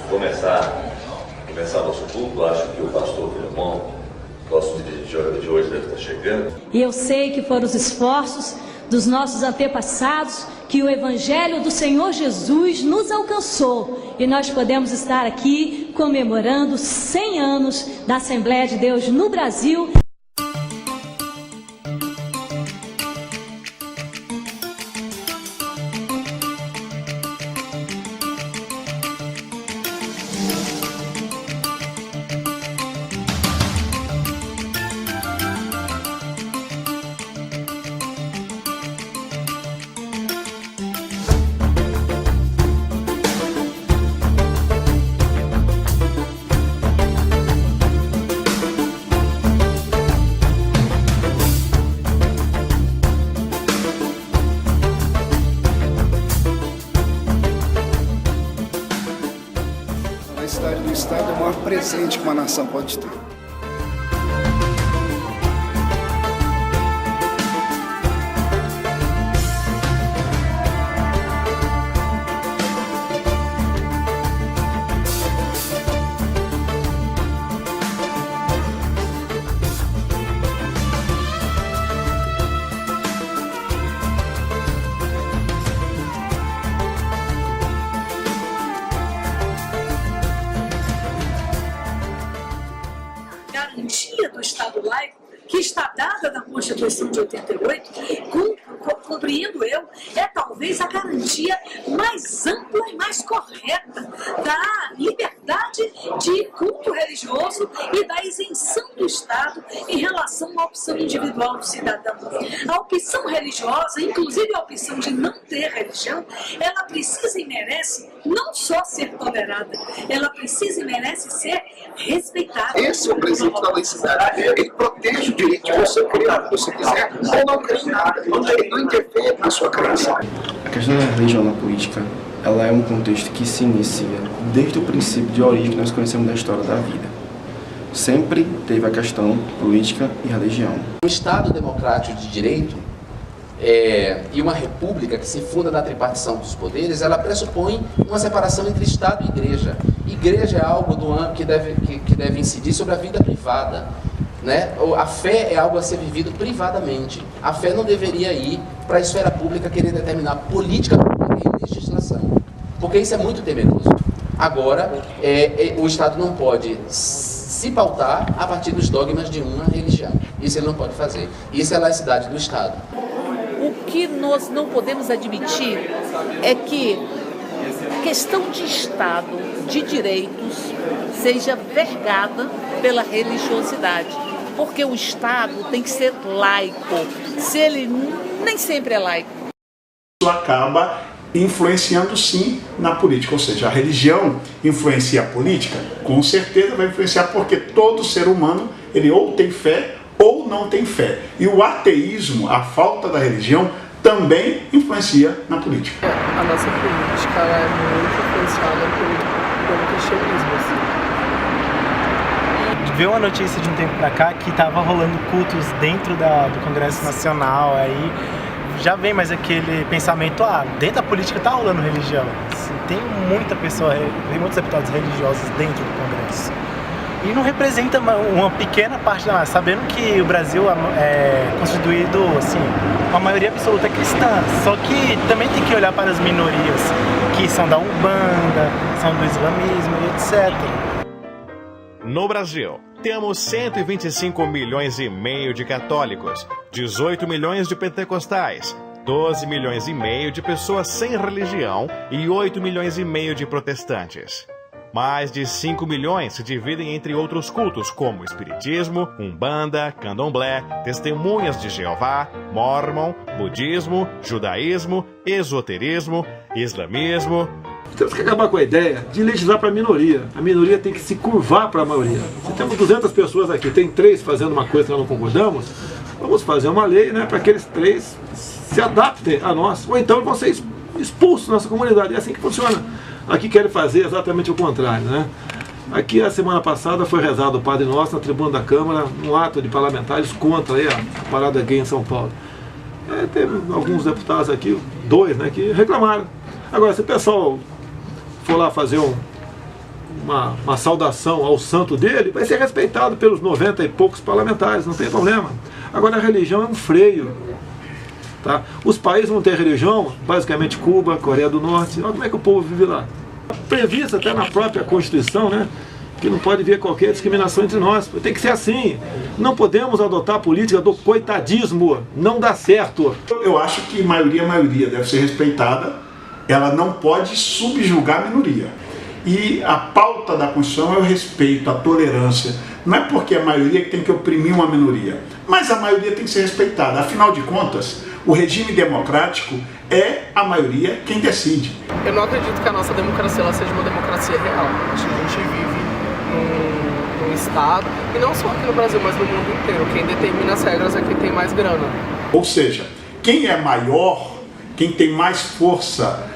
começar nosso culto. Acho que o pastor Filemon, nosso dirigente de hoje, deve estar chegando. E eu sei que foram os esforços dos nossos antepassados que o Evangelho do Senhor Jesus nos alcançou e nós podemos estar aqui comemorando 100 anos da Assembleia de Deus no Brasil. A cidade do Estado é o maior presente que uma nação pode ter. Garantia do Estado laico, que está dada na Constituição de 88, compreendo eu, é talvez a garantia mais ampla e mais correta da liberdade de culto religioso e da isenção do Estado em relação à opção individual do cidadão. A opção religiosa, inclusive a opção de não ter religião, ela precisa e merece não só ser tolerada, ela precisa e merece ser respeitada. Esse é o princípio da laicidade. Ele protege o direito de você criar o que você quiser ou não criar nada. Ele não interfere na sua crença. A questão da religião na política, ela é um contexto que se inicia desde o princípio de origem que nós conhecemos da história da vida. Sempre teve a questão política e religião. Um Estado democrático de direito e uma república que se funda na tripartição dos poderes, ela pressupõe uma separação entre Estado e Igreja. Igreja é algo que deve incidir sobre a vida privada, né? A fé é algo a ser vivido privadamente. A fé não deveria ir para a esfera pública querer determinar política pública e legislação, porque isso é muito temeroso. Agora, o Estado não pode se pautar a partir dos dogmas de uma religião. Isso ele não pode fazer. Isso é a laicidade do Estado. O que nós não podemos admitir é que a questão de Estado, de direitos, seja vergada pela religiosidade. Porque o Estado tem que ser laico. Se ele nem sempre é laico. Isso acaba influenciando sim na política, ou seja, a religião influencia a política? Com certeza vai influenciar, porque todo ser humano, ele ou tem fé ou não tem fé. E o ateísmo, a falta da religião, também influencia na política. A nossa política ela é muito influenciada pelo cristianismo, assim. Veio uma notícia de um tempo pra cá que tava rolando cultos dentro do Congresso Nacional, aí já vem mais aquele pensamento, dentro da política tá rolando religião. Tem muita pessoa, tem muitos deputados religiosos dentro do Congresso. E não representa uma pequena parte da massa, sabendo que o Brasil é constituído, assim, uma maioria absoluta cristã. Só que também tem que olhar para as minorias, que são da Umbanda, são do islamismo e etc. No Brasil, temos 125 milhões e meio de católicos, 18 milhões de pentecostais, 12 milhões e meio de pessoas sem religião e 8 milhões e meio de protestantes. Mais de 5 milhões se dividem entre outros cultos, como Espiritismo, Umbanda, Candomblé, Testemunhas de Jeová, Mórmon, Budismo, Judaísmo, Esoterismo, Islamismo. Temos que acabar com a ideia de legislar para a minoria. A minoria tem que se curvar para a maioria. Se temos 200 pessoas aqui, tem 3 fazendo uma coisa que nós não concordamos, vamos fazer uma lei, né, para que aqueles 3 se adaptem a nós. Ou então vão ser expulsos da nossa comunidade. É assim que funciona. Aqui querem fazer exatamente o contrário, né? Aqui, a semana passada, foi rezado o Padre Nosso na tribuna da Câmara, um ato de parlamentares contra aí, a parada gay em São Paulo. Teve alguns deputados aqui, 2, né, que reclamaram. Agora, se o pessoal for lá fazer uma saudação ao santo dele, vai ser respeitado pelos 90 e poucos parlamentares, não tem problema. Agora a religião é um freio. Tá? Os países vão ter religião, basicamente Cuba, Coreia do Norte, olha como é que o povo vive lá. Previsto até na própria Constituição, né? Que não pode haver qualquer discriminação entre nós. Tem que ser assim. Não podemos adotar a política do coitadismo. Não dá certo. Eu acho que maioria deve ser respeitada. Ela não pode subjugar a minoria. E a pauta da Constituição é o respeito, a tolerância. Não é porque a maioria que tem que oprimir uma minoria. Mas a maioria tem que ser respeitada. Afinal de contas, o regime democrático é a maioria quem decide. Eu não acredito que a nossa democracia ela seja uma democracia real. A gente vive num Estado, e não só aqui no Brasil, mas no mundo inteiro. Quem determina as regras é quem tem mais grana. Ou seja, quem é maior, quem tem mais força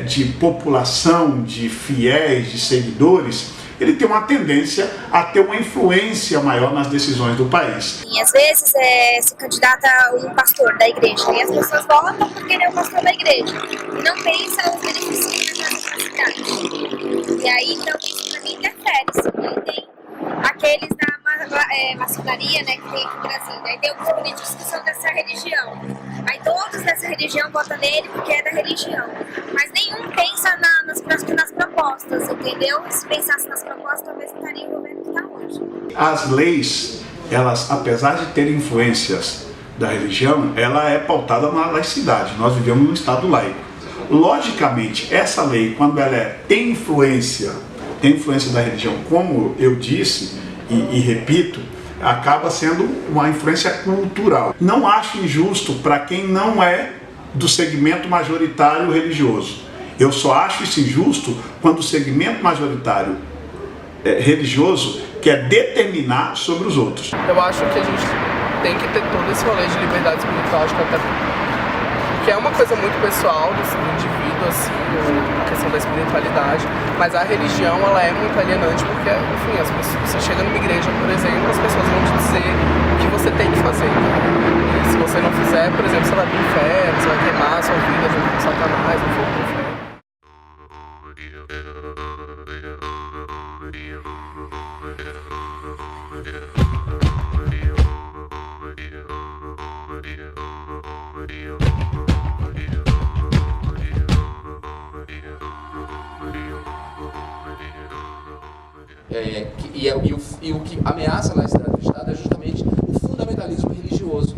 de população, de fiéis, de seguidores, ele tem uma tendência a ter uma influência maior nas decisões do país. E às vezes se candidata um pastor da igreja e as pessoas votam porque ele é o pastor da igreja e não pensam os benefícios da cidade. E aí, então, isso para mim interfere. Sim. Tem aqueles da maçonaria, né, que tem aqui no Brasil. Aí tem alguns políticos que são dessa religião. Aí todos dessa religião votam nele porque é da religião. Mas nenhum pensa nas propostas, entendeu? Se pensasse nas propostas, talvez não estaria o governo que está hoje. As leis, elas, apesar de terem influências da religião, ela é pautada na laicidade. Nós vivemos num Estado laico. Logicamente, essa lei, quando ela tem influência da religião, como eu disse e repito, acaba sendo uma influência cultural. Não acho injusto para quem não é do segmento majoritário religioso. Eu só acho isso injusto quando o segmento majoritário religioso quer determinar sobre os outros. Eu acho que a gente tem que ter todo esse rolê de liberdade espiritual, acho que até porque é uma coisa muito pessoal do indivíduo, assim, a questão da espiritualidade, mas a religião ela é muito alienante porque, enfim, as pessoas, você chega numa igreja, por exemplo, as pessoas vão te dizer o que você tem que fazer. E se você não fizer, por exemplo, você vai pro inferno, você vai queimar a sua vida junto com Satanás, no fogo do inferno. E o que ameaça a laicidade do Estado é justamente o fundamentalismo religioso.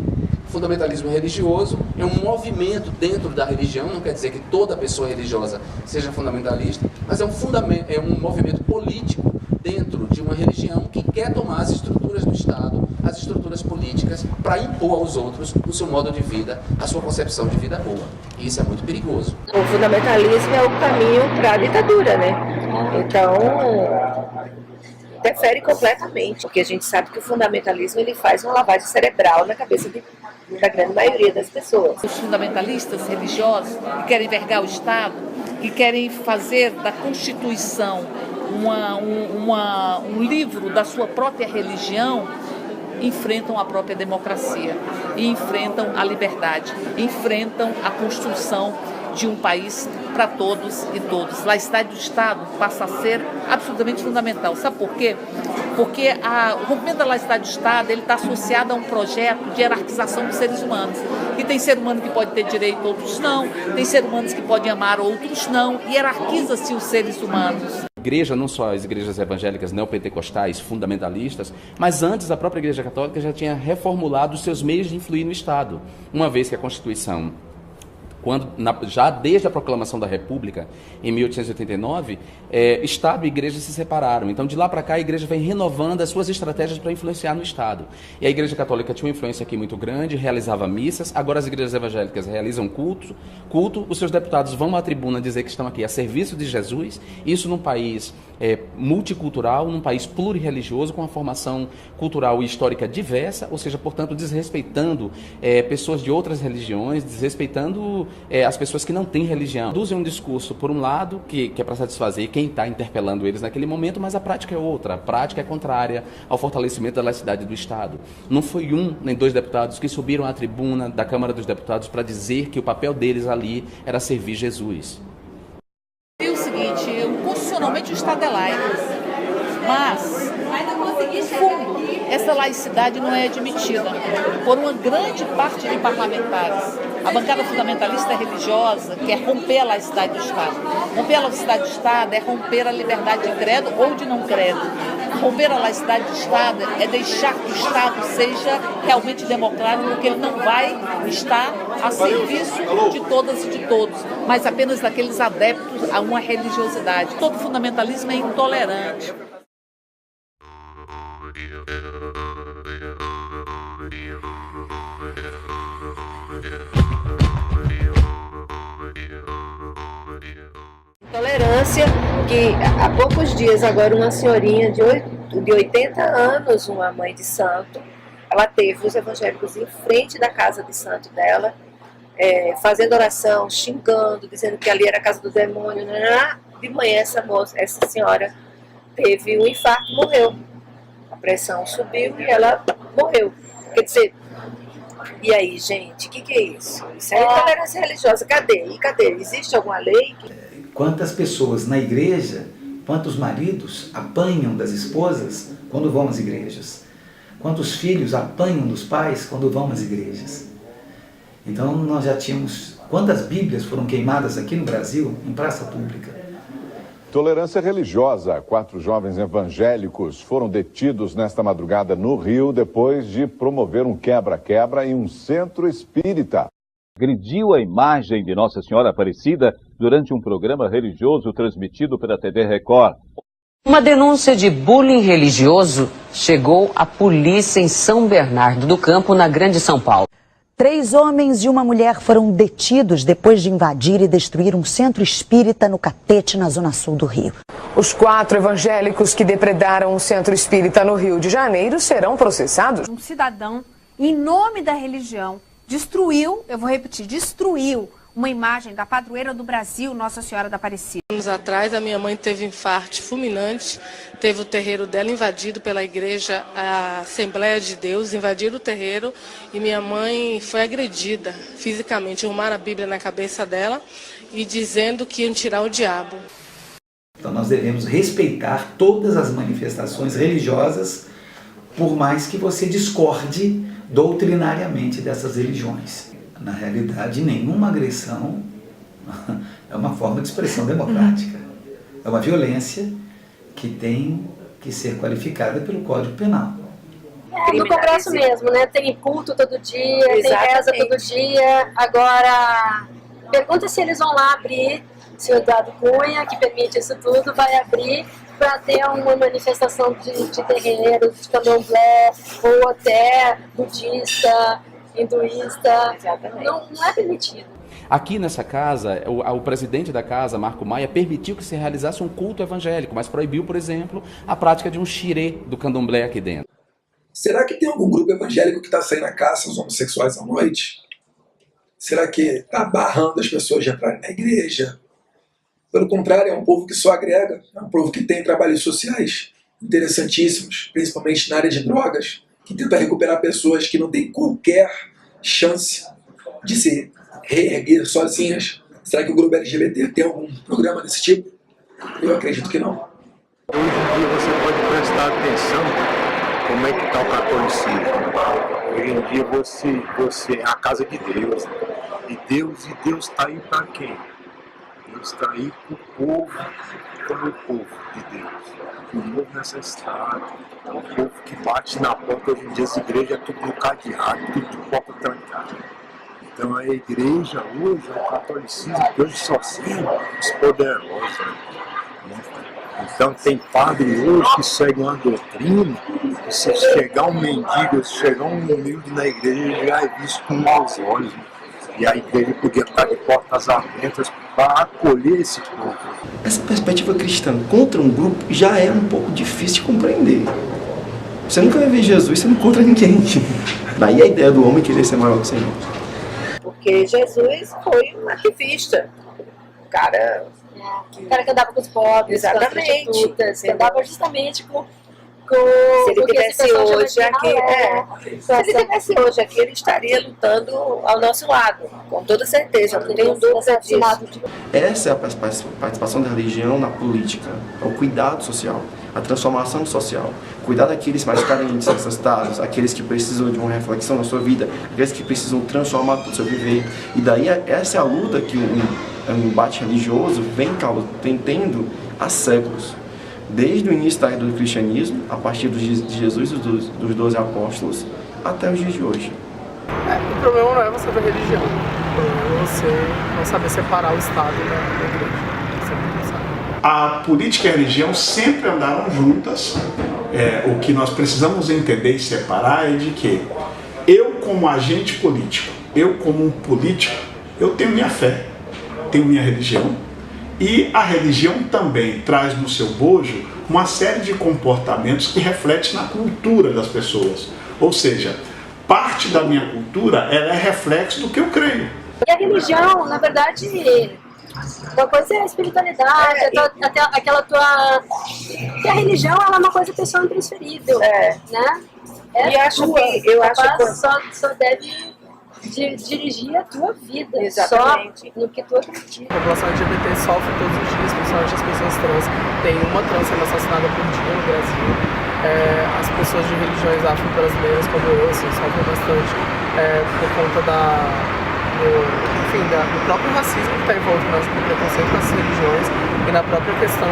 O fundamentalismo religioso é um movimento dentro da religião, não quer dizer que toda pessoa religiosa seja fundamentalista, mas é um movimento político dentro de uma religião que quer tomar as estruturas do Estado, as estruturas políticas, para impor aos outros o seu modo de vida, a sua concepção de vida boa. E isso é muito perigoso. O fundamentalismo é o caminho para a ditadura, né? Então, interfere completamente, porque a gente sabe que o fundamentalismo ele faz uma lavagem cerebral na cabeça da grande maioria das pessoas. Os fundamentalistas religiosos que querem envergar o Estado, que querem fazer da Constituição um livro da sua própria religião, enfrentam a própria democracia, e enfrentam a liberdade, enfrentam a construção de um país para todos e todos. Laicidade do Estado passa a ser absolutamente fundamental. Sabe por quê? Porque o rompimento da laicidade do Estado está associado a um projeto de hierarquização dos seres humanos. E tem ser humano que pode ter direito, outros não. Tem seres humanos que podem amar, outros não. Hierarquiza-se os seres humanos. Igreja, não só as igrejas evangélicas neopentecostais, fundamentalistas, mas antes a própria Igreja Católica já tinha reformulado os seus meios de influir no Estado. Uma vez que a Constituição, já desde a proclamação da República, em 1889, Estado e Igreja se separaram. Então, de lá para cá, a Igreja vem renovando as suas estratégias para influenciar no Estado. E a Igreja Católica tinha uma influência aqui muito grande, realizava missas. Agora as igrejas evangélicas realizam culto, os seus deputados vão à tribuna dizer que estão aqui a serviço de Jesus. Isso num país multicultural, num país plurireligioso, com uma formação cultural e histórica diversa, ou seja, portanto, desrespeitando pessoas de outras religiões, desrespeitando as pessoas que não têm religião. Produzem um discurso, por um lado, que é para satisfazer quem está interpelando eles naquele momento, mas a prática é outra. A prática é contrária ao fortalecimento da laicidade do Estado. Não foi um nem dois deputados que subiram à tribuna da Câmara dos Deputados para dizer que o papel deles ali era servir Jesus. E o seguinte, o constitucionalmente o Estado é laico, mas, no fundo, essa laicidade não é admitida por uma grande parte de parlamentares. A bancada fundamentalista é religiosa, quer romper a laicidade do Estado. Romper a laicidade do Estado é romper a liberdade de credo ou de não credo. Romper a laicidade do Estado é deixar que o Estado seja realmente democrático, porque ele não vai estar a serviço de todas e de todos, mas apenas daqueles adeptos a uma religiosidade. Todo fundamentalismo é intolerante. Intolerância que há poucos dias agora uma senhorinha de 80 anos, uma mãe de santo, ela teve os evangélicos em frente da casa de santo dela, fazendo oração, xingando, dizendo que ali era a casa do demônio. De manhã essa senhora teve um infarto, morreu. A pressão subiu e ela morreu. Quer dizer, e aí, gente, o que é isso? Isso é intolerância religiosa. Cadê? Existe alguma lei? Quantas pessoas na igreja, quantos maridos apanham das esposas quando vão às igrejas? Quantos filhos apanham dos pais quando vão às igrejas? Então nós já tínhamos... Quantas Bíblias foram queimadas aqui no Brasil em praça pública? Tolerância religiosa. 4 jovens evangélicos foram detidos nesta madrugada no Rio depois de promover um quebra-quebra em um centro espírita. Agrediu a imagem de Nossa Senhora Aparecida durante um programa religioso transmitido pela TV Record. Uma denúncia de bullying religioso chegou à polícia em São Bernardo do Campo, na Grande São Paulo. 3 homens e uma mulher foram detidos depois de invadir e destruir um centro espírita no Catete, na zona sul do Rio. Os 4 evangélicos que depredaram um centro espírita no Rio de Janeiro serão processados. Um cidadão, em nome da religião, destruiu uma imagem da padroeira do Brasil, Nossa Senhora da Aparecida. Anos atrás, a minha mãe teve infarto fulminante, teve o terreiro dela invadido pela igreja, a Assembleia de Deus, invadiram o terreiro e minha mãe foi agredida fisicamente, arrumaram a Bíblia na cabeça dela e dizendo que iam tirar o diabo. Então nós devemos respeitar todas as manifestações religiosas, por mais que você discorde doutrinariamente dessas religiões. Na realidade, nenhuma agressão é uma forma de expressão democrática. É uma violência que tem que ser qualificada pelo Código Penal. No Congresso mesmo, né? Tem culto todo dia, tem reza todo dia. Agora, pergunta se eles vão lá abrir, se o Eduardo Cunha, que permite isso tudo, vai abrir para ter uma manifestação de terreiros, de candomblé, ou até budista, hinduísta. Não é permitido. Aqui nessa casa, o presidente da casa, Marco Maia, permitiu que se realizasse um culto evangélico, mas proibiu, por exemplo, a prática de um xirê do candomblé aqui dentro. Será que tem algum grupo evangélico que está saindo a caça aos homossexuais à noite? Será que está barrando as pessoas de entrarem na igreja? Pelo contrário, é um povo que só agrega, é um povo que tem trabalhos sociais interessantíssimos, principalmente na área de drogas, que tenta recuperar pessoas que não têm qualquer chance de se reerguer sozinhas. Será que o grupo LGBT tem algum programa desse tipo? Eu acredito que não. Hoje em dia você pode prestar atenção como é que está o catolicismo. Hoje em dia você é a casa de Deus. E Deus está aí para quem? Deus está aí para o povo, como o povo de Deus. O povo necessitado, o povo que bate na porta. Hoje em dia as igrejas é tudo no cadeado, tudo de porta trancada. Então a igreja hoje, o catolicismo, que hoje só são os poderosos. Né? Então tem padre hoje que segue uma doutrina, que se chegar um mendigo, se chegar um humilde na igreja, já é visto com maus olhos. Né? E a igreja podia estar de portas abertas para acolher esse povo. Essa perspectiva cristã contra um grupo já é um pouco difícil de compreender. Você nunca vai ver Jesus sendo contra ninguém. Daí a ideia do homem querer ser maior que o Senhor. Porque Jesus foi um ativista. O cara que andava com os pobres, exatamente, com as prostitutas, que andava justamente com Se ele o que tivesse esse pessoal chama hoje de aqui, ralé. se ele tivesse hoje aqui, ele estaria lutando ao nosso lado, com toda certeza, não tenho dúvida disso. Essa é a participação da religião na política, é o cuidado social, a transformação social, cuidar daqueles mais carentes, necessitados, aqueles que precisam de uma reflexão na sua vida, aqueles que precisam transformar todo o seu viver. E daí essa é a luta que o embate religioso vem tendo há séculos. Desde o início do cristianismo, a partir de Jesus e dos 12 apóstolos, até os dias de hoje. O problema não é você ver religião, o problema é você não saber separar o Estado da igreja. A política e a religião sempre andaram juntas. O que nós precisamos entender e separar é de que eu, como agente político, eu, como um político, eu tenho minha fé, tenho minha religião, e a religião também traz no seu bojo uma série de comportamentos que refletem na cultura das pessoas. Ou seja, parte da minha cultura ela é reflexo do que eu creio. E a religião, na verdade, uma coisa é a espiritualidade, até aquela tua... Porque a religião ela é uma coisa pessoal intransferível, né? E acho que só deve dirigir a tua vida, Exatamente. Só no que tu acredita. A população LGBT sofre todos os dias, principalmente as pessoas trans. Tem uma trans sendo assassinada por dia no Brasil. As pessoas de religiões afro-brasileiras como eu sofrem bastante por conta do próprio racismo que está envolto no preconceito com as religiões e na própria questão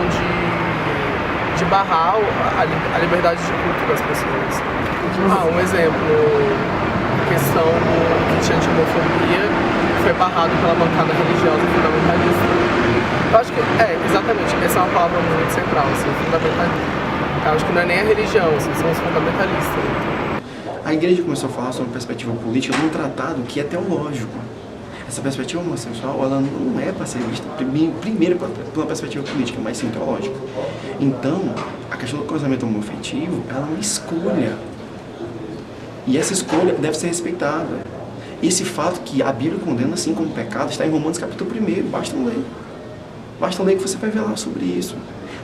de barrar a liberdade de culto das pessoas. Um exemplo, a questão do que tinha de homofobia foi barrado pela bancada religiosa fundamentalista. Eu acho que, exatamente, essa é uma palavra muito central, assim, fundamentalista. Eu acho que não é nem a religião, são os fundamentalistas. A igreja começou a falar sobre uma perspectiva política num tratado que é teológico. Essa perspectiva homossexual, ela não é para ser vista primeiro pela perspectiva política, mas sim teológica. Então, a questão do casamento homoafetivo, ela é uma escolha. E essa escolha deve ser respeitada. Esse fato que a Bíblia condena assim como pecado está em Romanos capítulo 1, basta ler. Basta ler que você vai ver lá sobre isso.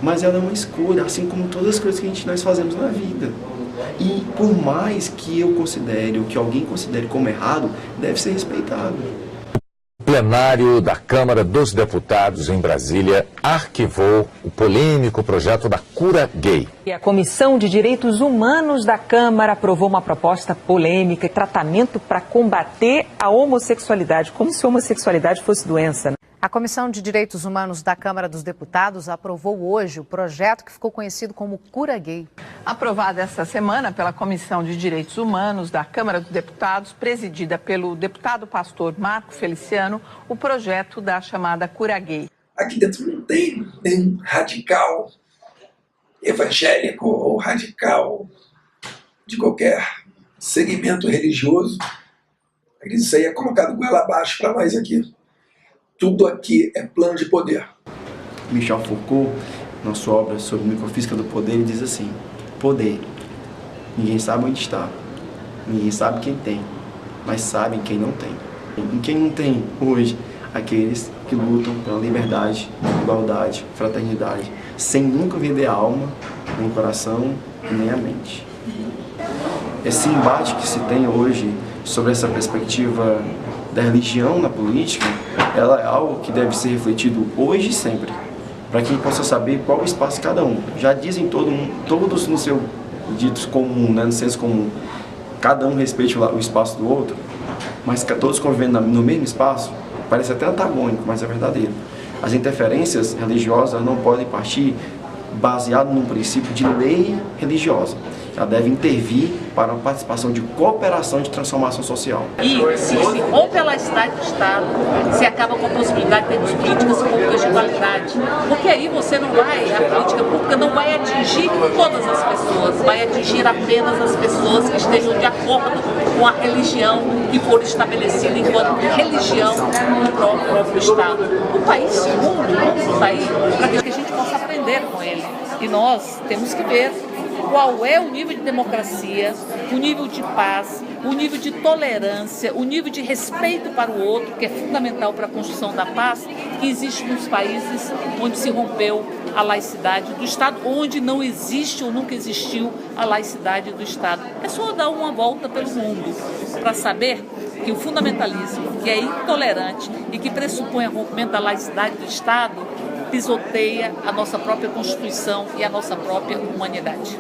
Mas ela é uma escolha, assim como todas as coisas que nós fazemos na vida. E por mais que eu considere, ou que alguém considere como errado, deve ser respeitado. O plenário da Câmara dos Deputados em Brasília arquivou o polêmico projeto da cura gay. E a Comissão de Direitos Humanos da Câmara aprovou uma proposta polêmica e tratamento para combater a homossexualidade, como se a homossexualidade fosse doença, né? A Comissão de Direitos Humanos da Câmara dos Deputados aprovou hoje o projeto que ficou conhecido como Cura Gay. Aprovada esta semana pela Comissão de Direitos Humanos da Câmara dos Deputados, presidida pelo deputado pastor Marco Feliciano, o projeto da chamada Cura Gay. Aqui dentro não tem nenhum radical evangélico ou radical de qualquer segmento religioso. Isso aí é colocado goela abaixo para nós aqui. Tudo aqui é plano de poder. Michel Foucault, na sua obra sobre microfísica do poder, ele diz assim: poder, ninguém sabe onde está, ninguém sabe quem tem, mas sabem quem não tem. E quem não tem hoje? Aqueles que lutam pela liberdade, igualdade, fraternidade, sem nunca vender a alma, nem o coração, nem a mente. Esse embate que se tem hoje sobre essa perspectiva da religião na política, ela é algo que deve ser refletido hoje e sempre, para que a gente possa saber qual o espaço de cada um. Já dizem todos no seu dito comum, né, no senso comum, cada um respeite o espaço do outro, mas todos convivendo no mesmo espaço, parece até antagônico, mas é verdadeiro. As interferências religiosas não podem partir baseado num princípio de lei religiosa. Ela deve intervir para uma participação de cooperação de transformação social. E se rompe a laicidade do Estado, se acaba com a possibilidade de termos políticas públicas de qualidade. Porque aí você não vai, a política pública não vai atingir todas as pessoas, vai atingir apenas as pessoas que estejam de acordo com a religião que for estabelecida enquanto religião no próprio Estado. O país segundo está aí para que a gente possa aprender com ele. E nós temos que ver qual é o nível de democracia, o nível de paz, o nível de tolerância, o nível de respeito para o outro, que é fundamental para a construção da paz, que existe nos países onde se rompeu a laicidade do Estado, onde não existe ou nunca existiu a laicidade do Estado. É só dar uma volta pelo mundo para saber que o fundamentalismo, que é intolerante e que pressupõe o rompimento da laicidade do Estado, pisoteia a nossa própria Constituição e a nossa própria humanidade.